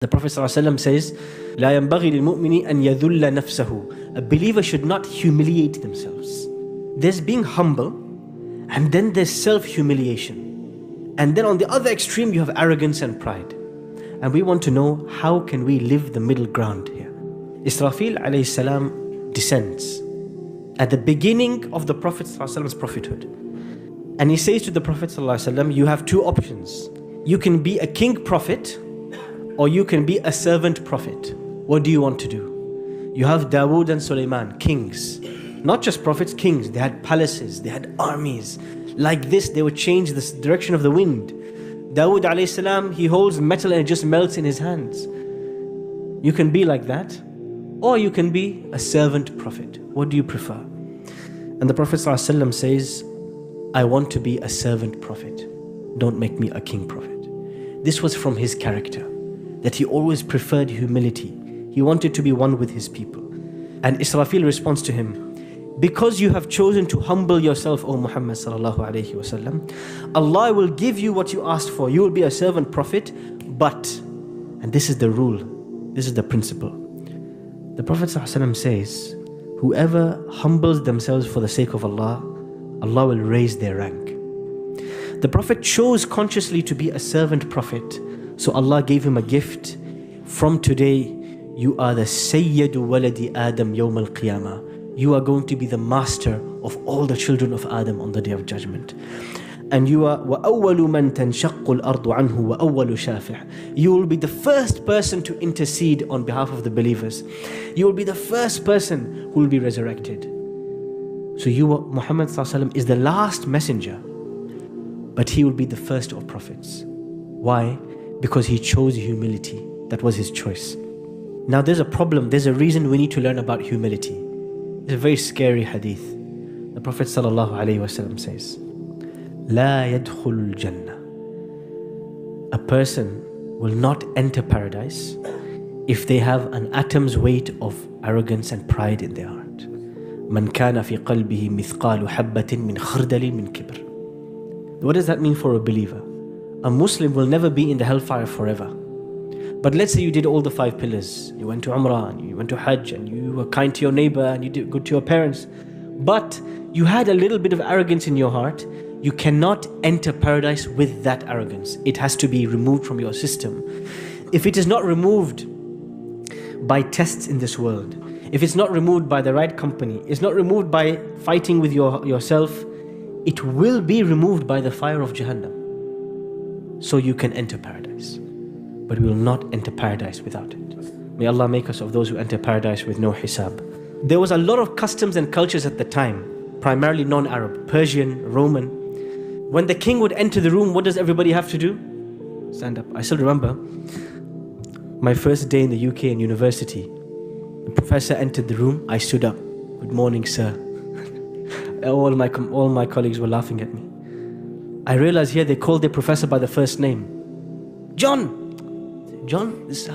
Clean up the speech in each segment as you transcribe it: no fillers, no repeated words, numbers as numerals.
The Prophet ﷺ says, لا ينبغي للمؤمن أن يذل نفسه. A believer should not humiliate themselves. There's being humble, and then there's self-humiliation. And then on the other extreme, you have arrogance and pride. And we want to know, how can we live the middle ground here? Israfil alayhi salam descends at the beginning of the Prophet ﷺ's prophethood. And he says to the Prophet ﷺ, you have two options. You can be a king prophet, or you can be a servant prophet. What do you want to do? You have Dawood and Sulaiman, kings. Not just prophets, kings. They had palaces, they had armies. Like this, they would change the direction of the wind. Dawood alayhi salam, he holds metal and it just melts in his hands. You can be like that, or you can be a servant prophet. What do you prefer? And the Prophet ﷺ says, I want to be a servant prophet. Don't make me a king prophet. This was from his character, that he always preferred humility. He wanted to be one with his people. And Israfil responds to him, because you have chosen to humble yourself, O Muhammad sallallahu alayhi wasallam, Allah will give you what you asked for. You will be a servant prophet, but, and this is the rule, this is the principle. The Prophet ﷺ says, whoever humbles themselves for the sake of Allah, Allah will raise their rank. The Prophet chose consciously to be a servant prophet, so Allah gave him a gift. From today, you are the Sayyidu Waladi Adam Yawm al-Qiyamah. You are going to be the master of all the children of Adam on the Day of Judgment. And you are وَأَوَّلُ مَنْ تَنْشَقُّ الْأَرْضُ عَنْهُ وَأَوَّلُ شَافِعٍ. You will be the first person to intercede on behalf of the believers. You will be the first person who will be resurrected. So you, Muhammad ﷺ, is the last messenger, but he will be the first of prophets. Why? Because he chose humility. That was his choice. Now there's a problem, there's a reason we need to learn about humility. It's a very scary hadith. The Prophet ﷺ says, لا يدخل الجنة. A person will not enter paradise if they have an atom's weight of arrogance and pride in their heart. من كان في قلبه مثقال حبة من خردل من كبر. What does that mean for a believer? A Muslim will never be in the hellfire forever. But let's say you did all the 5 pillars. You went to Umrah, and you went to Hajj, and you were kind to your neighbor, and you did good to your parents. But you had a little bit of arrogance in your heart. You cannot enter paradise with that arrogance. It has to be removed from your system. If it is not removed by tests in this world, if it's not removed by the right company, it's not removed by fighting with yourself, it will be removed by the fire of Jahannam. So you can enter paradise. But we will not enter paradise without it. May Allah make us of those who enter paradise with no hisab. There was a lot of customs and cultures at the time, primarily non-Arab, Persian, Roman. When the king would enter the room, what does everybody have to do? Stand up. I still remember my first day in the UK in university. The professor entered the room, I stood up. Good morning, sir. All my colleagues were laughing at me. I realized here they called their professor by the first name. John, this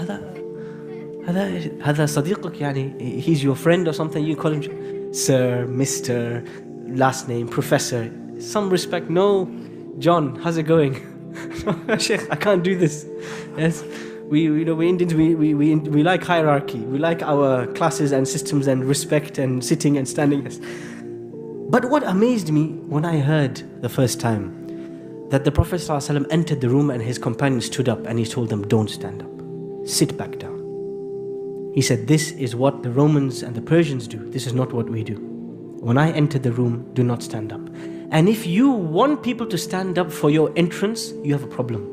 هذا صديقك يعني, he's your friend or something. You call him sir, Mr, last name, professor. Some respect. No, John, how's it going? Sheikh, I can't do this. Yes, we Indians, we like hierarchy. We like our classes and systems and respect and sitting and standing. Yes. But what amazed me when I heard the first time that the Prophet ﷺ entered the room and his companions stood up and he told them, don't stand up, sit back down. He said, this is what the Romans and the Persians do. This is not what we do. When I enter the room, do not stand up. And if you want people to stand up for your entrance, you have a problem.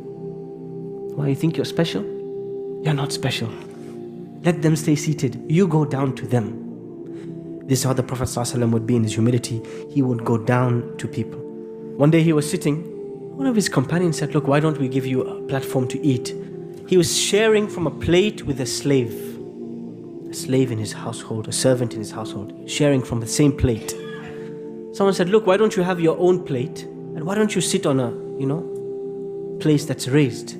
Why, you think you're special? You're not special. Let them stay seated. You go down to them. This is how the Prophet ﷺ would be in his humility. He would go down to people. One day he was sitting. One of his companions said, look, why don't we give you a platform to eat? He was sharing from a plate with a slave in his household, a servant in his household, sharing from the same plate. Someone said, look, why don't you have your own plate? And why don't you sit on a, place that's raised?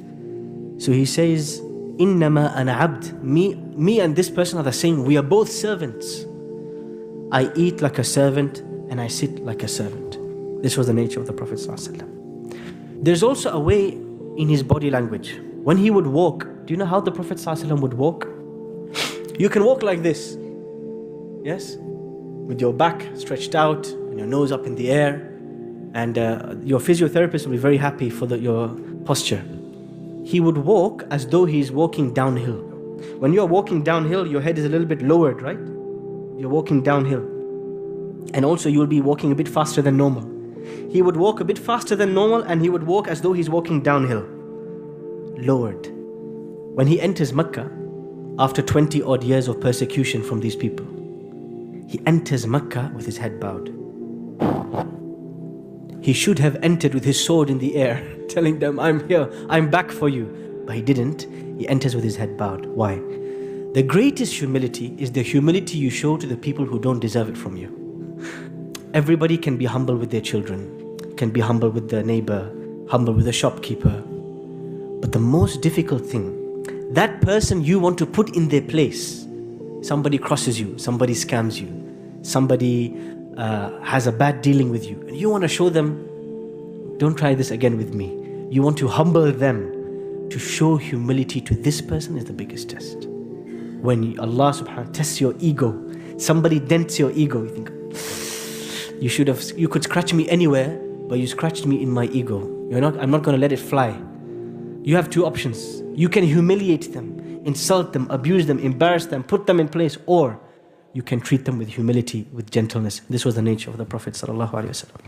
So he says, Innama ana abd. Me and this person are the same. We are both servants. I eat like a servant and I sit like a servant. This was the nature of the Prophet ﷺ. There's also a way in his body language. When he would walk, Do you know how the Prophet ﷺ would walk? You can walk like this. Yes? With your back stretched out and your nose up in the air. And your physiotherapist will be very happy for your posture. He would walk as though he's walking downhill. When you're walking downhill, your head is a little bit lowered, right? You're walking downhill. And also you'll be walking a bit faster than normal. He would walk a bit faster than normal, and he would walk as though he's walking downhill. Lowered. When he enters Mecca, after 20 odd years of persecution from these people, he enters Mecca with his head bowed. He should have entered with his sword in the air, telling them, I'm here, I'm back for you. But he didn't. He enters with his head bowed. Why? The greatest humility is the humility you show to the people who don't deserve it from you. Everybody can be humble with their children, can be humble with their neighbor, humble with the shopkeeper. But the most difficult thing, that person you want to put in their place, somebody crosses you, somebody scams you, somebody has a bad dealing with you, and you want to show them, don't try this again with me. You want to humble them. To show humility to this person is the biggest test. When Allah subhanahu wa ta'ala tests your ego, somebody dents your ego, you think, you could scratch me anywhere, but you scratched me in my ego. I'm not going to let it fly. You have two options. You can humiliate them, insult them, abuse them, embarrass them, put them in place, or you can treat them with humility, with gentleness. This was the nature of the Prophet sallallahu alaihi wasallam.